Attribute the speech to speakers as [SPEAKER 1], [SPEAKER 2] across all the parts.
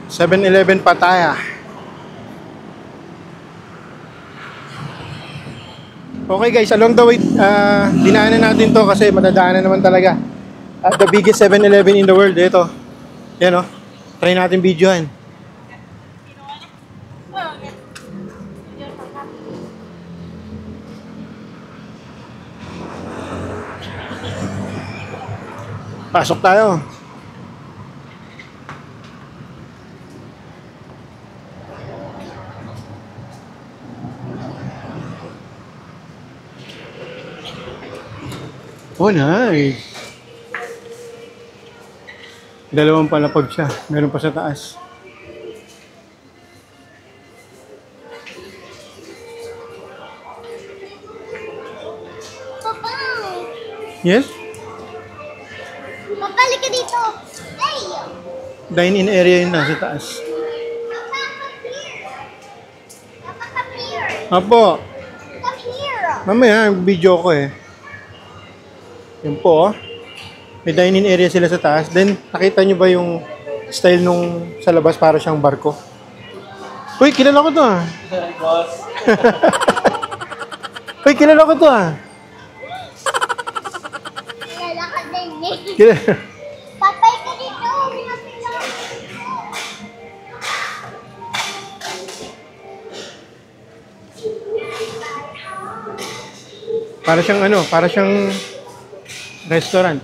[SPEAKER 1] 7-Eleven Pattaya. Okay guys, along the way, dinaanan natin to kasi madadaanan naman talaga. The biggest 7-Eleven in the world, ito. Yan o, try natin videohan. Pasok tayo. Oh, nice. Dalawang palapag siya. Meron pa sa taas.
[SPEAKER 2] Papa!
[SPEAKER 1] Yes?
[SPEAKER 2] Papalik ka dito! Hey!
[SPEAKER 1] Dine-in area yun nasa taas.
[SPEAKER 2] Papa, come here! Papa, come here!
[SPEAKER 1] Apo,
[SPEAKER 2] Come here!
[SPEAKER 1] mamaya video ko eh. Yan po, oh. May dine-in area sila sa taas. Then, nakita nyo ba yung style nung sa labas para siyang barko? Uy, kilala ko to ah.
[SPEAKER 3] Boss.
[SPEAKER 1] Uy, kilala ko to ah.
[SPEAKER 2] Lalakad din eh.
[SPEAKER 1] Kilala.
[SPEAKER 2] Papay ka dito! Minapin lang!
[SPEAKER 1] Para siyang ano, para siyang restaurant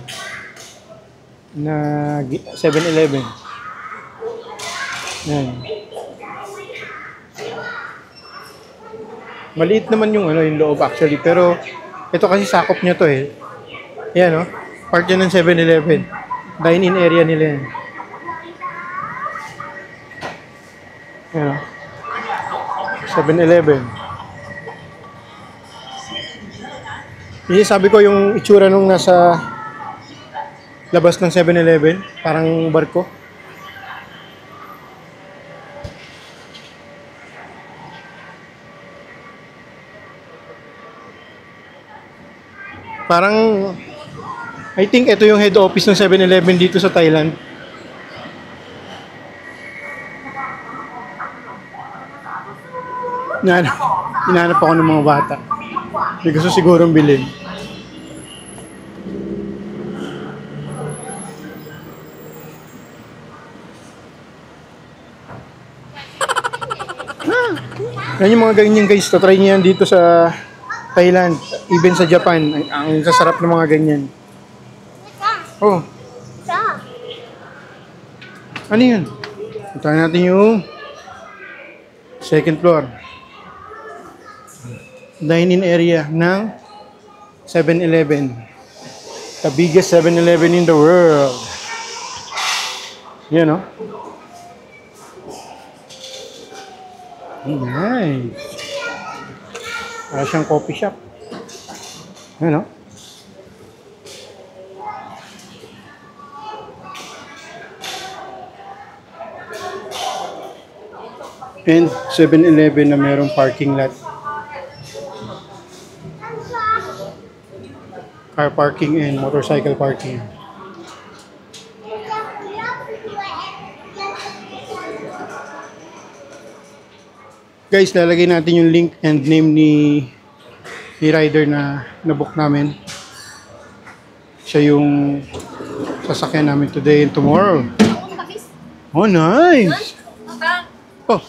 [SPEAKER 1] na 7-Eleven. Yan. Maliit naman yung ano, yung loob actually, pero ito kasi sakop niya to eh. Yan oh, part yan ng 7-Eleven. Dine-in area nila yan. Yan oh. 7-Eleven. Yung sabi ko yung itsura nung nasa labas ng 7-Eleven, parang barko. Parang, I think ito yung head office ng 7-Eleven dito sa Thailand. Hinahanap ako ng mga bata. May gusto sigurong bilhin. Yan yung mga ganyan guys. Try niyo yan dito sa Thailand. Even sa Japan. Ang sasarap ng mga ganyan. Oh,
[SPEAKER 2] Sa?
[SPEAKER 1] ano yun? Try natin yung second floor. Dine-in area ng 7-Eleven. The biggest 7-Eleven in the world. Yan, no? Nice. Para siyang coffee shop. Yan, no? And 7-Eleven na merong parking lot. Car parking and motorcycle parking. Guys, lalagay natin yung link and name ni rider na nabook namin. Siya yung sasakyan namin today and tomorrow. Oh, nice! Oh,